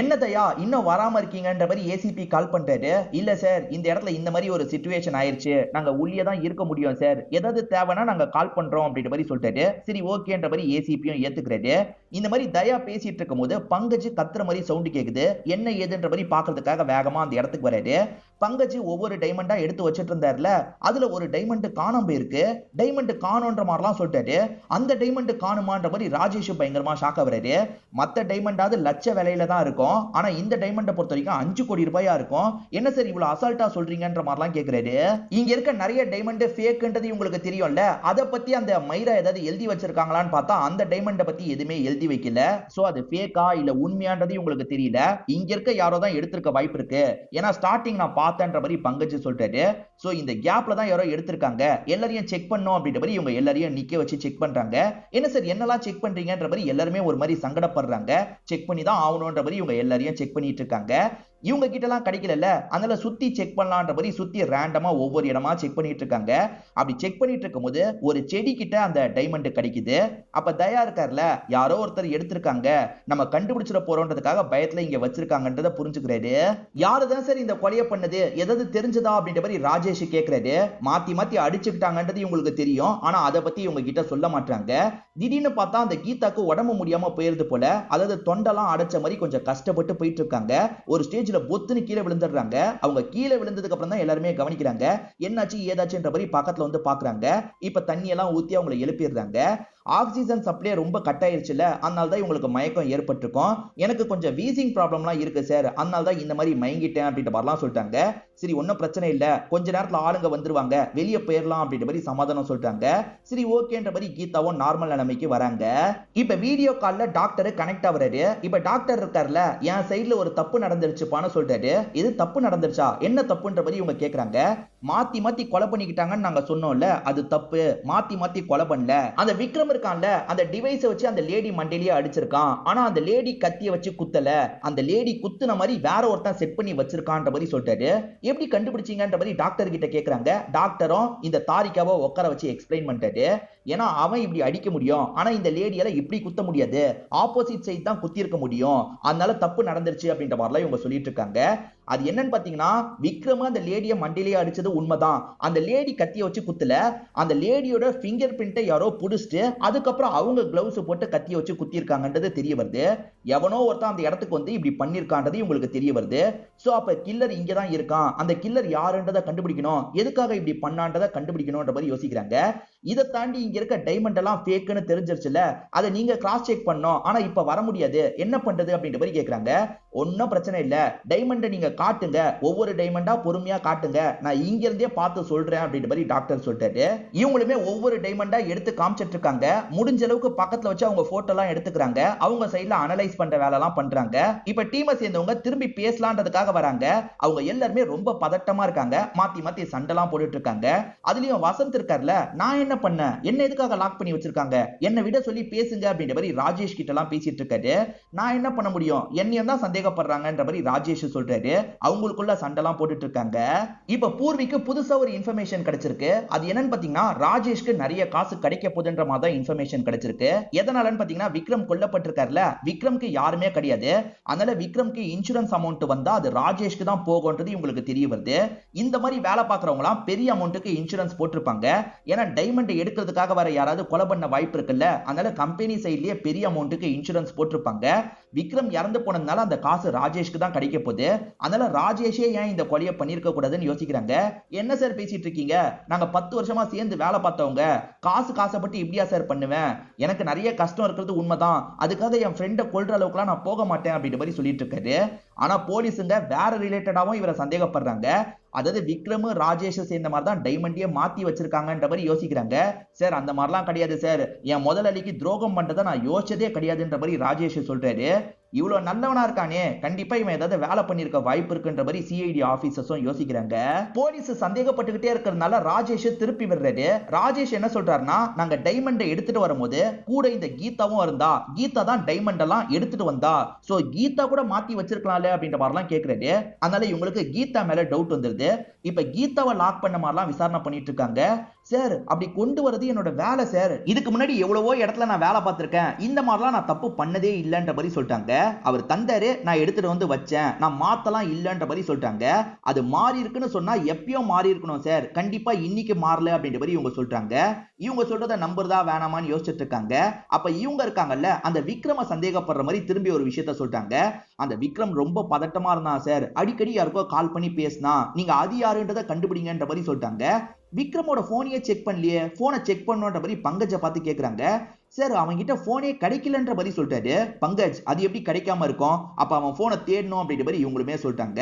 A: என்னதையா இன்னும் வராம இருக்கீங்கன்ற மாதிரி ஏசிபி கால் பண்றாரு. இல்ல சார், இந்த இடத்துல இந்த மாதிரி ஒரு சிச்சுவேஷன் ஆயிருச்சு, நாங்க உள்ளே தான் இருக்க முடியும் சார், ஏதாவது தேவைன்னா நாங்க கால் பண்றோம் அப்படின்ற மாதிரி சொல்லிட்டாரு. சரி ஓகேன்ற மாதிரி ஏசிபியும் ஏத்துக்கிறாரு. இந்த மாதிரி தயா பேசிட்டு இருக்கும் போது பங்கஜ் கத்துற மாதிரி சவுண்ட் கேக்குது. என்ன ஏதுன்ற மாதிரி பாக்குறதுக்காக வேகமா அந்த இடத்துக்கு வராரு. பங்கஜ் ஒவ்வொரு டைமண்டா எடுத்து வச்சிட்டு இருந்தாருல, அதுல ஒரு டைமண்ட் காணாம போயிருக்கு. டைமண்ட் காணோன்ற மாதிரிலாம் சொல்லிட்டாரு. அந்த டைமண்ட் காணுமான்ற மாதிரி ராஜேஷ் பயங்கரமா ஷாக் ஆகுறாரு. மத்த டைமண்டாவது லட்ச விலையில தான் இருக்கும், ஆனா இந்த டைமண்டை பொறுத்த வரைக்கும் 5 கோடி ரூபாயா இருக்கும். என்ன சார் இவ்வளவு அசால்ட்டா சொல்றீங்கன்ற மாதிரிலாம் கேக்குறாரு. இங்க இருக்க நிறைய டைமண்ட் ஃபேக்ன்றது உங்களுக்கு தெரியும்ல, அதை பத்தி அந்த மைரா ஏதாவது எழுதி வச்சிருக்காங்களான்னு பார்த்தா அந்த டைமண்டை பத்தி எதுவுமே எழுதி வைக்கல. சோ அது ஃபேக்கா இல்ல உண்மையான்றது உங்களுக்கு தெரியல. இங்க இருக்க யாரோ தான் எடுத்திருக்க வாய்ப்பு இருக்கு, ஏன்னா ஸ்டார்டிங் நான் பார்த்தேன்ற மாதிரி பங்கஜ் சொல்லிட்டாரு. சோ இந்த கேப்ல தான் யாரோ எடுத்திருக்காங்க, எல்லாரையும் செக் பண்ணோம் அப்படின்ற மாதிரி இவங்க எல்லாரையும் நிக்க வச்சு செக் பண்றாங்க. என்ன சார் என்னெல்லாம் செக் பண்றீங்கன்ற மாதிரி எல்லாருமே ஒரு மாதிரி சங்கடப்படுறாங்க. செக் பண்ணி தான் ஆகணும்ன்ற மாதிரி இவங்க எல்லாரையும் செக் பண்ணிட்டு இருக்காங்க. இவங்க கிட்ட எல்லாம் கிடைக்கல, அதனால சுத்தி செக் பண்ணலான்ற மாதிரி சுத்தி ரேண்டமா ஒவ்வொரு இடமா செக் பண்ணிட்டு இருக்காங்க. அப்படி செக் பண்ணிட்டு இருக்கும்போது ஒரு செடி கிட்ட அந்த டைமண்ட் கிடைக்குது. அப்ப தயா இருக்கார்ல, யாரோ ஒருத்தர் எடுத்திருக்காங்க, நம்ம கண்டுபிடிச்சிட போறோம்ன்றதுக்காக பயத்துல இங்க வச்சிருக்காங்கன்றத புரிஞ்சுக்கிறாரு. யாருதான் சார் இந்த கொலையை பண்ணது, ஏதாவது தெரிஞ்சதா அப்படின்ற மாதிரி ராஜேஷ் கேக்குறாரு. மாத்தி மாத்தி அடிச்சுக்கிட்டாங்கன்றது இவங்களுக்கு தெரியும், ஆனா அதை பத்தி இவங்க கிட்ட சொல்ல மாட்டாங்க. திடீர்னு பார்த்தா அந்த கீதாக்கு உடம்பு முடியாம போயிருது போல, அதாவது தொண்டெல்லாம் அடைச்ச மாதிரி கொஞ்சம் கஷ்டப்பட்டு போயிட்டு இருக்காங்க. ஒரு ஸ்டேஜ் பொத்துன்னு கீழே விழுந்துடுறாங்க. அவங்க கீழே விழுந்ததுக்கு அப்புறம் தான் எல்லாருமே கவனிக்கிறாங்க. என்னாச்சு ஏதாச்சுன்ற மாதிரி பக்கத்துல வந்து பாக்குறாங்க. இப்ப தண்ணி எல்லாம் ஊத்தி அவங்களை எழுப்பிடுறாங்க. ஆக்சிஜன் சப்ளை ரொம்ப கட் ஆயிருச்சுல, அதனால தான் இவங்களுக்கு மயக்கம் ஏற்பட்டிருக்கும். எனக்கு கொஞ்சம் வீசிங் ப்ராப்ளம்லாம் இருக்கு சார், அதனால தான் இந்த மாதிரி மயங்கிட்டேன் அப்படின்ற மாதிரிலாம் சொல்லிட்டாங்க. சரி ஒன்னும் பிரச்சனை இல்ல, கொஞ்ச நேரத்துல ஆளுங்க வந்துருவாங்க, வெளியே போயிடலாம் அப்படின்ற மாதிரி சமாதானம் சொல்லிட்டாங்க. சரி ஓகேன்ற மாதிரி கீதாவும் நார்மல் நிலைமைக்கு வராங்க. இப்ப வீடியோ கால்ல டாக்டர் கனெக்ட் ஆகுறாரு. இப்ப டாக்டர் இருக்காருல, என் சைடுல ஒரு தப்பு நடந்துருச்சுப்பான்னு சொல்லிட்டாரு. இது தப்பு நடந்துருச்சா, என்ன தப்புன்ற மாதிரி இவங்க கேக்குறாங்க. மாத்தி மாத்தி கொலை பண்ணிக்கிட்டாங்கன்னு நாங்க சொன்னோம்ல, அது தப்பு. மாத்தி மாத்தி கொலை பண்ணல. அந்த விக்ரம் இருக்கான்ல, அந்த டிவைஸை வச்சு அந்த லேடி மண்டையிலேயே அடிச்சிருக்கான். ஆனா அந்த லேடி கத்திய வச்சு குத்தல. அந்த லேடி குத்துன மாதிரி வேற ஒருத்தன் செட் பண்ணி வச்சிருக்கான்ற மாதிரி சொல்லிட்டாரு. எப்படி கண்டுபிடிச்சீங்கன்ற மாதிரி டாக்டர் கிட்ட கேக்குறாங்க. டாக்டரும் இந்த தாரிகாவை உட்கார வச்சு எக்ஸ்பிளைன் பண்ணிட்டாரு. ஏன்னா அவன் இப்படி அடிக்க முடியும், ஆனா இந்த லேடியால இப்படி குத்த முடியாது, ஆப்போசிட் சைட் தான் குத்தி இருக்க முடியும், அதனால தப்பு நடந்துருச்சு அப்படின்ற மாதிரிலாம் இவங்க சொல்லிட்டு இருக்காங்க. அது என்னன்னு பாத்தீங்கன்னா, விக்ரம் அந்த லேடியை மண்டையிலேயே அடிச்சது உண்மைதான். அந்த லேடி கத்திய வச்சு குத்துல, அந்த லேடியோட பிங்கர் பிரிண்ட்டை யாரோ புடிச்சிட்டு அதுக்கப்புறம் அவங்க கிளவுஸ் போட்டு கத்திய வச்சு குத்தி இருக்காங்கன்றது தெரிய வருது. எவனோ ஒருத்தன் அந்த இடத்துக்கு வந்து இப்படி பண்ணிருக்கான்றது உங்களுக்கு தெரிய வருது. சோ அப்ப கில்லர் இங்க தான் இருக்கான். அந்த கில்லர் யாருன்றதை கண்டுபிடிக்கணும், எதுக்காக இப்படி பண்ணான்றதை கண்டுபிடிக்கணும்ன்ற மாதிரி யோசிக்கிறாங்க. இதை தாண்டி இங்க இருக்க டைமண்ட் எல்லாம் ஃபேக்னு தெரிஞ்சிருச்சுல, அதை நீங்க கிராஸ் செக் பண்ணோம், ஆனா இப்ப வர முடியாது, என்ன பண்றது அப்படின்ற மாதிரி கேக்குறாங்க. ஒன்னும் பிரச்சனை இல்ல, டைமண்டை நீங்க காட்டுங்க, ஒவ்வொரு டைமண்டா பொறுமையா காட்டுங்க, நான் இங்க இருந்தே பார்த்து சொல்றேன் அப்படின்ற மாதிரி டாக்டர் சொல்லிட்டாரு. இவங்களுமே ஒவ்வொரு டைமண்டா எடுத்து காமிச்சிட்டு இருக்காங்க. முடிஞ்ச அளவுக்கு பக்கத்துல வச்சு அவங்க போட்டோ எல்லாம் எடுத்துக்கிறாங்க. அவங்க சைட்ல அனலைஸ் பண்ற வேலை எல்லாம் பண்றாங்க. இப்ப டீமை சேர்ந்தவங்க திரும்பி பேசலான்றதுக்காக வராங்க. அவங்க எல்லாருமே ரொம்ப பதட்டமா இருக்காங்க. மாத்தி மாத்தி சண்டெல்லாம் போட்டுட்டு இருக்காங்க. அதுலயும் வசந்த் இருக்கார்ல, நான் என்ன பண்ண, என்ன எதுக்காக லாக் பண்ணி வச்சிருக்காங்க, என்ன விட சொல்லி பேசுங்க அப்படின்ற மாதிரி ராஜேஷ் கிட்ட எல்லாம் பேசிட்டு இருக்காரு. நான் என்ன பண்ண முடியும், என்னையும் தான் சந்தேகப்படுறாங்கன்ற மாதிரி ராஜேஷ் சொல்றாரு. அவங்களுக்குள்ள சண்டெல்லாம் போட்டுட்டு இருக்காங்க. இப்ப பூர்விக்கு புதுசா ஒரு இன்ஃபர்மேஷன் கிடைச்சிருக்கு. அது என்னன்னு பாத்தீங்கன்னா, ராஜேஷ்க்கு நிறைய காசு கிடைக்க போகுதுன்ற மாதிரி தான் இன்ஃபர்மேஷன் கிடைச்சிருக்கு. எதனாலன்னு பாத்தீங்கன்னா, விக்ரம் கொல்லப்பட்டிருக்காருல, விக்ரம்க்கு யாருமே கிடையாது. அதனால விக்ரம்க்கு இன்சூரன்ஸ் அமௌண்ட் வந்தா அது ராஜேஷ்க்கு தான் போகும்ன்றது உங்களுக்கு தெரிய வருது. இந்த மாதிரி வேலை பார்க்கறவங்க எல்லாம் பெரிய அமௌண்ட்டுக்கு இன்சூரன்ஸ் போட்டிருப்பாங்க. ஏன்னா டைமண்ட் எடுக்கிறதுக்காக வர யாராவது கொலை பண்ண வாய்ப்பு இருக்குல்ல, அதனால கம்பெனி சைட்லயே பெரிய அமௌண்ட்டுக்கு இன்சூரன்ஸ் போட்டிருப்பாங்க. விக்ரம் இறந்து போனதுனால அந்த காசு ராஜேஷ்க்கு தான் கிடைக்க போகுது. அதனால ராஜேஷே ஏன் இந்த கொலையை பண்ணிருக்க கூடாதுன்னு யோசிக்கிறாங்க. என்ன சார் பேசிட்டு இருக்கீங்க, நாங்க 10 வருஷமா சேர்ந்து வேலை பார்த்தவங்க, காசுப்பட்டு இப்படியா சார் பண்ணுவேன், எனக்கு நிறைய கஷ்டம் இருக்கிறது உண்மைதான், அதுக்காக என் ஃப்ரெண்டை கொல்ற அளவுக்குலாம் நான் போக மாட்டேன் அப்படின்ற மாதிரி சொல்லிட்டு இருக்காரு. ஆனா போலீஸுங்க வேற ரிலேட்டடாவும் இவரை சந்தேகப்படுறாங்க. அதாவது விக்ரம் ராஜேஷ் சேர்ந்த மாதிரி தான் டைமண்டியே மாத்தி வச்சிருக்காங்கன்ற மாதிரி யோசிக்கிறாங்க. சார் அந்த மாதிரிலாம் கிடையாது சார், என் முதலாளிக்கு துரோகம் பண்றதை நான் யோசிச்சதே கிடையாதுன்ற மாதிரி ராஜேஷ் சொல்றாரு. இவ்வளவு நல்லவனா இருக்கானே, கண்டிப்பா இவன் ஏதாவது வேலை பண்ணிருக்க வாய்ப்பு இருக்குன்ற மாதிரி சிஐடி ஆபீசர்ஸும் யோசிக்கிறாங்க. போலீஸ் சந்தேகப்பட்டுக்கிட்டே இருக்கிறதுனால ராஜேஷ் திருப்பி விடுறாரு. ராஜேஷ் என்ன சொல்றாருன்னா, நாங்க டைமண்டை எடுத்துட்டு வரும்போது கூட இந்த கீதாவும் இருந்தா, கீதா தான் டைமண்ட் எல்லாம் எடுத்துட்டு வந்தா, சோ கீதா கூட மாத்தி வச்சிருக்கலாம்ல அப்படின்ற மாதிரிலாம் கேக்குறாரு. அதனால இவங்களுக்கு கீதா மேல டவுட் வந்துருது. இப்ப கீதாவை லாக் பண்ண மாதிரிலாம் விசாரணை பண்ணிட்டு இருக்காங்க. சார் அப்படி கொண்டு வரது என்னோட வேலை சார், இதுக்கு முன்னாடி எவ்வளவோ இடத்துல நான் வேலை பார்த்திருக்கேன், இந்த மாதிரிலாம் நான் தப்பு பண்ணதே இல்லைன்ற மாதிரி சொல்லிட்டாங்க. அவர் தந்தாரு, நான் எடுத்துட்டு வந்து வச்சேன், நான் மாத்தலாம் இல்லைன்ற மாதிரி சொல்லிட்டாங்க. அது மாறி இருக்குன்னு சொன்னா எப்பயோ மாறி இருக்கணும் சார், கண்டிப்பா இன்னைக்கு மாறல அப்படின்ற மாதிரி இவங்க சொல்றாங்க. இவங்க சொல்றத நம்புறதா வேணாமான்னு யோசிச்சுட்டு இருக்காங்க. அப்ப இவங்க இருக்காங்கல்ல, அந்த விக்ரம சந்தேகப்படுற மாதிரி திரும்பி ஒரு விஷயத்த சொல்லிட்டாங்க. அந்த விக்ரம் ரொம்ப பதட்டமா இருந்தான் சார், அடிக்கடி யாருக்கோ கால் பண்ணி பேசினா, நீங்க அது யாருன்றதை கண்டுபிடிங்கன்ற மாதிரி சொல்லிட்டாங்க. விக்ரமோட போனையே செக் பண்ணலையே, போனை செக் பண்ணுன்ற மாதிரி பங்கஜை பார்த்து கேக்குறாங்க. சார் அவன் கிட்ட போனே கிடைக்கலன்ற மாதிரி சொல்லிட்டாரு. பங்கஜ் அது எப்படி கிடைக்காம இருக்கும், அப்ப அவன் போனை தேடணும் அப்படின்ற மாதிரி இவங்களுமே சொல்லிட்டாங்க.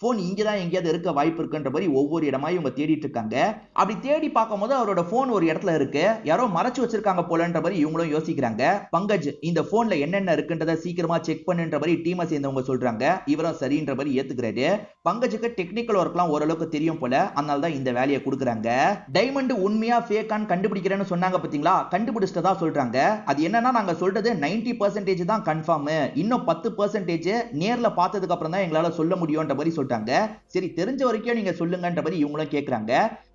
A: போன் இங்கதான் எங்கேயாவது இருக்க வாய்ப்பு இருக்குன்ற மாதிரி ஒவ்வொரு இடமா இவங்க தேடிட்டு இருக்காங்க. அப்படி தேடி பார்க்கும் போது அவரோட போன் ஒரு இடத்துல இருக்கு, யாரோ மறைச்சு வச்சிருக்காங்க போலன்ற மாதிரி இவங்களும் யோசிக்கிறாங்க. பங்கஜ் இந்த போன்ல என்னென்ன இருக்குன்றத சீக்கிரமா செக் பண்ணுன்ற மாதிரி டீமை சேர்ந்தவங்க சொல்றாங்க. இவரும் சரின்ற மாதிரி ஏத்துக்கிறாரு. பங்கஜுக்கு டெக்னிக்கல் ஒர்க்லாம் ஓரளவுக்கு தெரியும் போல, அதனால தான் இந்த வேலையை கொடுக்குறாங்க. டைமண்ட் உண்மையா ஃபேக்கான்னு கண்டுபிடிக்கிறேன்னு சொன்னாங்க பாத்தீங்களா, கண்டுபிடிச்சதா சொல்றாங்க. அது என்னன்னா, நாங்க சொல்றது 90% தான் கன்ஃபார்ம், இன்னும் 10% நேர்ல பார்த்ததுக்கு அப்புறம் தான் எங்களால சொல்ல முடியும்ன்ற மாதிரி சொல்லிட்டாங்க. சரி தெரிஞ்ச வரைக்கும் நீங்க சொல்லுங்கன்ற மாதிரி இவங்களும் கேக்குறாங்க.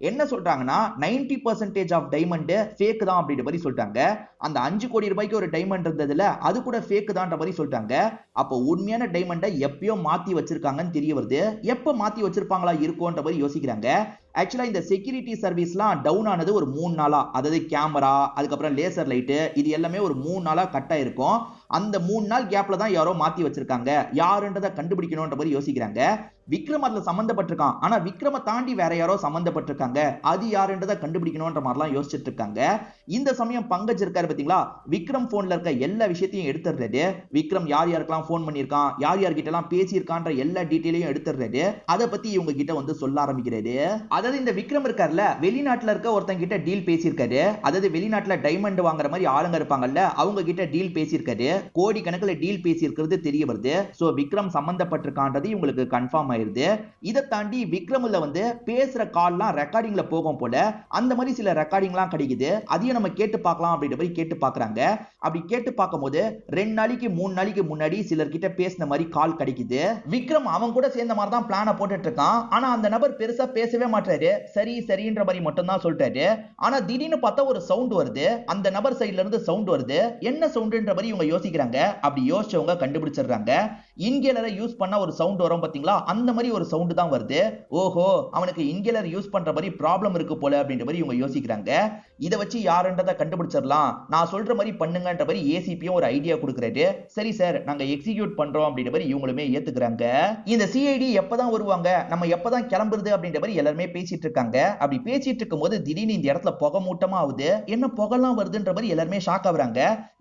A: என்ன சொல்றாங்கன்னா 90% ஆஃப் டைமண்ட் ஃபேக் தான் அப்படின்ற மாதிரி சொல்லிட்டாங்க. அந்த 5 கோடி ரூபாய்க்கு ஒரு டைமண்ட் இருந்ததுல அது கூட ஃபேக் தான்ன்ற மாதிரி சொல்லிட்டாங்க. அப்போ உண்மையான டைமண்டை எப்பயோ மாத்தி வச்சிருக்காங்கன்னு தெரிய வருது. எப்ப மாத்தி வச்சிருப்பாங்களா இருக்கும்ன்ற மாதிரி யோசிக்கிறாங்க. ஆக்சுவலா இந்த செக்யூரிட்டி சர்வீஸ்லாம் டவுன் ஆனது ஒரு 3 நாளா, அதாவது கேமரா, அதுக்கப்புறம் லேசர் லைட், இது எல்லாமே ஒரு 3 நாளா கட் ஆயிருக்கும். அந்த 3 நாள் கேப்ல தான் யாரோ மாத்தி வச்சிருக்காங்க, யாருன்றதை கண்டுபிடிக்கணும்ன்ற மாதிரி யோசிக்கிறாங்க. விக்ரம் அதுல சம்பந்தப்பட்டிருக்கான், ஆனா விக்ரம தாண்டி வேற யாரோ சம்பந்தப்பட்டிருக்காங்க, அது யாருன்றதை கண்டுபிடிக்கணும்ன்ற மாதிரிலாம் யோசிச்சுட்டு இருக்காங்க. இந்த சமயம் பங்கஜ் இருக்காரு பாத்தீங்களா, விக்ரம் போன்ல இருக்க எல்லா விஷயத்தையும் எடுத்துடுறாரு. விக்ரம் யார் யாருக்கெல்லாம் போன் பண்ணிருக்கான், யார் யார்கிட்ட எல்லாம் பேசியிருக்கான்ற எல்லா டீட்டெயிலையும் எடுத்துடுறாரு. அதை பத்தி இவங்க கிட்ட வந்து சொல்ல ஆரம்பிக்கிறாரு. அதாவது இந்த விக்ரம் இருக்கார்ல, வெளிநாட்டுல இருக்க ஒருத்தங்க கிட்ட டீல் பேசியிருக்காரு. அதாவது வெளிநாட்டுல டைமண்ட் வாங்குற மாதிரி ஆளுங்க இருப்பாங்கல்ல, அவங்க கிட்ட டீல் பேசியிருக்காரு. கோடி கணக்குல டீல் பேசி இருக்கிறது தெரிய வருது. சோ விக்ரம் சம்பந்தப்பட்டிருக்கான்றது இவங்களுக்கு கன்ஃபார்ம் ஆயிருது. இதை தாண்டி விக்ரம்ல வந்து பேசுற கால்லாம் ரெக்கார்டிங்ல போகும் போல அந்த மாதிரி சில ரெக்கார்டிங்லாம் கிடைக்குது. அதையும் நம்ம கேட்டு பார்க்கலாம் அப்படின்ற மாதிரி கேட்டு பார்க்கறாங்க. அப்படி கேட்டு பார்க்கும்போது 2 நாளைக்கு 3 நாளைக்கு முன்னாடி சிலர்கிட்ட பேசின மாதிரி கால் கிடைக்குது. விக்ரம் அவன் கூட சேர்ந்த மாதிரி தான் பிளான போட்டுட்டு இருக்கான். ஆனா அந்த நபர் பெருசா பேசவே மாட்டாரு. சரி சரின்ற மாதிரி மட்டும் தான் சொல்றாரு. ஆனா திடீர்னு பார்த்தா ஒரு சவுண்ட் வருது. அந்த நபர் சைடுல இருந்து சவுண்ட் வருது. என்ன சவுண்ட்ன்ற மாதிரி இவங்க யோசிக்கிறாங்க. அப்படி யோசிச்சவங்க கண்டுபிடிச்சிடுறாங்க. இன்ஹேலரை யூஸ் பண்ணா ஒரு சவுண்ட் வரும் பாத்தீங்களா, அந்த மாதிரி ஒரு சவுண்ட் தான் வருது. ஓஹோ, அவனுக்கு இன்ஹேலர் யூஸ் பண்ற மாதிரி ப்ராப்ளம் இருக்கு போல அப்படின்ற மாதிரி இவங்க யோசிக்கிறாங்க. இத வச்சு யாருன்றத கண்டுபிடிச்சிடலாம், நான் சொல்ற மாதிரி பண்ணுங்கன்ற மாதிரி ஏசிபியும் ஒரு ஐடியா கொடுக்கறாரு. சரி சார், நாங்க எக்ஸிக்யூட் பண்றோம் அப்படின்ற மாதிரி இவங்களுமே ஏத்துக்கிறாங்க. இந்த சிஐடி எப்பதான் வருவாங்க, நம்ம எப்பதான் கிளம்புறது அப்படின்ற மாதிரி எல்லாருமே பேசிட்டு இருக்காங்க. அப்படி பேசிட்டு இருக்கும்போது திடீர்னு இந்த இடத்துல புகை மூட்டமா ஆகுது. என்ன புகைலாம் வருதுன்ற மாதிரி எல்லாருமே ஷாக் ஆகுறாங்க.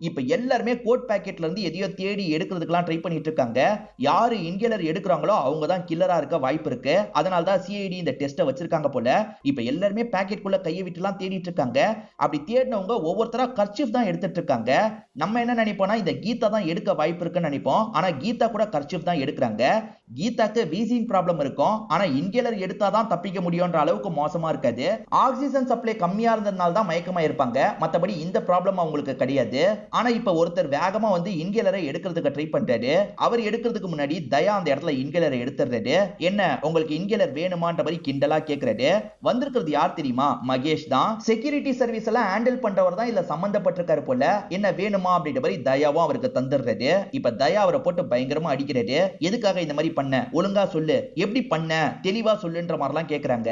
A: இப்ப எல்லாருமே கோட் பாக்கெட்ல இருந்து எதையோ தேடி எடுக்கிறதுக்கெல்லாம் ட்ரை பண்ணிட்டு இருக்காங்க. யாரு இன்ஹேலர் எடுக்கிறாங்களோ அவங்க தான் கில்லரா இருக்க வாய்ப்பு இருக்கு. அதனால தான் சிஐடி இந்த டெஸ்ட வச்சிருக்காங்க போல. இப்ப எல்லாருமே பாக்கெட்குள்ள கையை விட்டுலாம் தேடிட்டு இருக்காங்க. அப்படி தேடினவங்க ஒவ்வொருத்தரா கர்ச்சீஃப் தான் எடுத்துட்டு இருக்காங்க. நம்ம என்ன நினைப்போம்னா இந்த கீதா தான் எடுக்க வாய்ப்பு இருக்குன்னு நினைப்போம். ஆனா கீதா கூட கர்ச்சீஃப் தான் எடுக்கிறாங்க. கீதாக்கு வீசிங் ப்ராப்ளம் இருக்கும். ஆனா இன்ஹேலர் எடுத்தாதான் தப்பிக்க முடியும்ன்ற அளவுக்கு மோசமா இருக்காது. ஆக்சிஜன் சப்ளை கம்மியா இருந்ததுனால தான் மயக்கமா இருப்பாங்க. மத்தபடி இந்த ப்ராப்ளம் அவங்களுக்கு கிடையாது. ஆனா இப்ப ஒருத்தர் வேகமா வந்து இன்ஹேலரை எடுக்கிறதுக்கு ட்ரை பண்றாரு. அவர் எடுக்கிறதுக்கு முன்னாடி தயா அந்த இடத்துல இன்ஹேலரை எடுத்துறாரு. என்ன உங்களுக்கு இன்ஹேலர் வேணுமான்ற மாதிரி கிண்டலா கேக்குறாரு. வந்திருக்கிறது யார் தெரியுமா? மகேஷ் தான். செக்யூரிட்டி சர்வீஸ் எல்லாம் ஹேண்டில் பண்றவர் தான் இல்ல சம்பந்தப்பட்டிருக்காரு போல. என்ன வேணுமா அப்படின்ற மாதிரி தயாவும் அவருக்கு தந்துடுறாரு. இப்ப தயா அவரை போட்டு பயங்கரமா அடிக்கிறாரு. எதுக்காக இந்த மாதிரி பண்ண, ஒழுங்கா சொல்லு, எப்படி பண்ண, தெளிவா சொல்லுன்ற மாதிரிலாம் கேக்குறாங்க.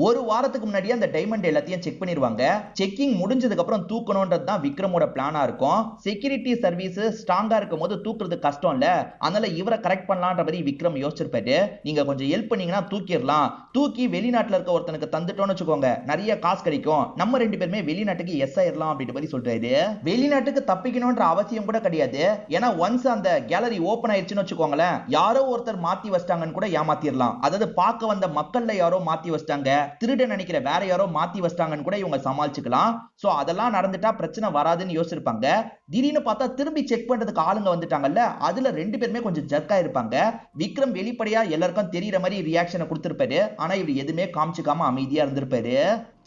A: ஒரு வாரத்துக்கு முன்னாடி அந்த டைமண்ட் எல்லாத்தையும் செக் பண்ணிடுவாங்க. செக்கிங் முடிஞ்சதுக்கு அப்புறம் தூக்கணும்ன்றது தான் விக்ரமோட பிளானா இருக்கும். செக்யூரிட்டி சர்வீஸ் ஸ்ட்ராங்கா இருக்கும் போது தூக்குறது கஷ்டம் இல்ல, அதனால இவரை கரெக்ட் பண்ணலாம்ன்ற மாதிரி விக்ரம் யோசிச்சிருப்பாரு. நீங்க கொஞ்சம் ஹெல்ப் பண்ணீங்கன்னா தூக்கிடலாம். தூக்கி வெளிநாட்டுல இருக்க ஒருத்தனுக்கு தந்துட்டோம்னு வச்சுக்கோங்க, நிறைய காசு கிடைக்கும். நம்ம 2 பேருமே வெளிநாட்டுக்கு எஸ் ஆயிரலாம் அப்படின்ற மாதிரி சொல்றாரு. வெளிநாட்டுக்கு தப்பிக்கணும்ன்ற அவசியம் கூட கிடையாது. ஏன்னா ஒன்ஸ் அந்த கேலரி ஓபன் ஆயிடுச்சுன்னு வச்சுக்கோங்களேன், யாரோ ஒருத்தர் மாத்தி வச்சிட்டாங்கன்னு கூட ஏமாத்திரலாம். அதாவது பார்க்க வந்த மக்கள்ல யாரோ மாத்தி வச்சிட்டாங்க, திருட நினைக்கிற வேற யாரோ மாத்தி வச்சிட்டாங்கன்னு கூட இவங்க சமாளிச்சுக்கலாம். சோ அதெல்லாம் நடந்துட்டா பிரச்சனை வராதுன்னு யோசிச்சிருப்பாங்க. திடீர்னு பார்த்தா திரும்பி செக் பண்றதுக்கு ஆளுங்க வந்துட்டாங்கல்ல, அதுல 2 பேருமே கொஞ்சம் ஜர்க்கா இருப்பாங்க. விக்ரம் வெளிப்படையா எல்லாருக்கும் தெரியற மாதிரி ரியாக்ஷனை கொடுத்திருப்பாரு. ஆனா இவர் எதுவுமே காமிச்சுக்காம அமைதியா இருந்திருப்பாரு.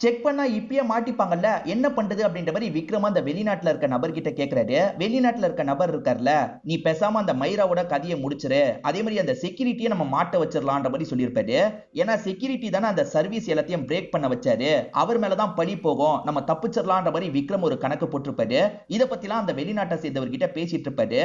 A: செக் பண்ணா இப்பயே மாட்டிப்பாங்கல்ல, என்ன பண்றது அப்படின்ற மாதிரி விக்ரம் அந்த வெளிநாட்டுல இருக்க நபர் கிட்ட கேக்குறாரு. வெளிநாட்டுல இருக்க நபர் இருக்கார்ல, நீ பேசாம அந்த மைராவோட கதையை முடிச்சிரு, அதே மாதிரி அந்த செக்யூரிட்டியை நம்ம மாட்ட வச்சிடலாம்ன்ற மாதிரி சொல்லியிருப்பாரு. ஏன்னா செக்யூரிட்டி தானே அந்த சர்வீஸ் எல்லாத்தையும் பிரேக் பண்ண வச்சாரு, அவர் மேலதான் பழி போகும், நம்ம தப்பிச்சிடலாம்ன்ற மாதிரி விக்ரம் ஒரு கணக்கு போட்டிருப்பாரு. இதை பத்திலாம் அந்த வெளிநாட்டை சேர்ந்தவர்கிட்ட பேசிட்டு இருப்பாரு.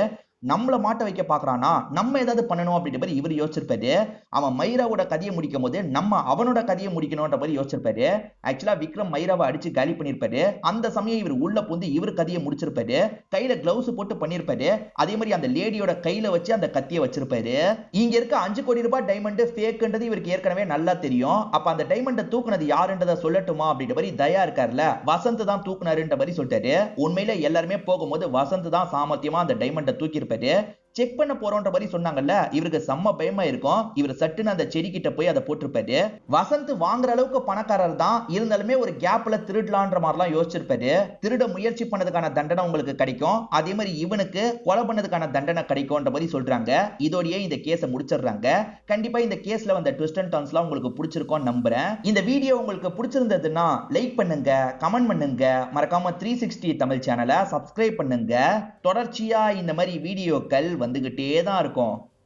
A: நம்மள மாட்ட வைக்க பாக்குறானா, நம்ம ஏதாவது பண்ணணும் அப்படின்ற மாதிரி இவர் யோசிச்சிருப்பாரு. அவன் மைராவோட கதையை முடிக்கும் போது நம்ம அவனோட கதையை முடிக்கணும்ன்ற மாதிரி யோசிச்சிருப்பாரு. ஆக்சுவலா விக்ரம் மைராவை அடிச்சு காலி பண்ணிருப்பாரு. அந்த சமயம் இவர் உள்ள புந்து இவர் கதையை முடிச்சிருப்பாரு. கையில கிளவுஸ் போட்டு பண்ணிருப்பாரு. அதே மாதிரி அந்த லேடியோட கையில வச்சு அந்த கத்தியை வச்சிருப்பாரு. இங்க இருக்க 5 கோடி ரூபாய் டைமண்ட் ஃபேக்ன்றது இவருக்கு ஏற்கனவே நல்லா தெரியும். அப்ப அந்த டைமண்டை தூக்குனது யாருன்றத சொல்லட்டுமா அப்படின்ற மாதிரி தயா இருக்கார்ல, வசந்த் தான் தூக்குனாருன்ற மாதிரி சொல்லிட்டாரு. உண்மையில எல்லாருமே போகும்போது வசந்த் தான் சாமர்த்தியமா அந்த டைமண்டை தூக்கி செக் பண்ண போறோம்ன்ற மாதிரி சொன்னாங்கல்ல, இவருக்கு செம்ம பயமா இருக்கும். இவர் சட்டுன்னு அந்த செடி கிட்ட போய் அதை போட்டிருப்பாரு. வசந்த் வாங்குற அளவுக்கு பணக்காரர் தான், இருந்தாலுமே ஒரு கேப்ல திருடலான்ற மாதிரிலாம் யோசிச்சிருப்பாரு. திருட முயற்சி பண்ணதுக்கான தண்டனை உங்களுக்கு கிடைக்கும், அதே மாதிரி இவனுக்கு கொலை பண்ணதுக்கான தண்டனை கிடைக்கும்ன்ற மாதிரி சொல்றாங்க. இதோடயே இந்த கேஸை முடிச்சிடுறாங்க. கண்டிப்பா இந்த கேஸ்ல வந்த ட்விஸ்ட் அண்ட் டர்ன்ஸ்லாம் உங்களுக்கு பிடிச்சிருக்கும்னு நம்புறேன். இந்த வீடியோ உங்களுக்கு பிடிச்சிருந்ததுன்னா லைக் பண்ணுங்க, கமெண்ட் பண்ணுங்க, மறக்காம 360 தமிழ் சேனலை சப்ஸ்கிரைப் பண்ணுங்க. தொடர்ச்சியா இந்த மாதிரி வீடியோக்கள் வந்துகிட்டே தான் இருக்கும்.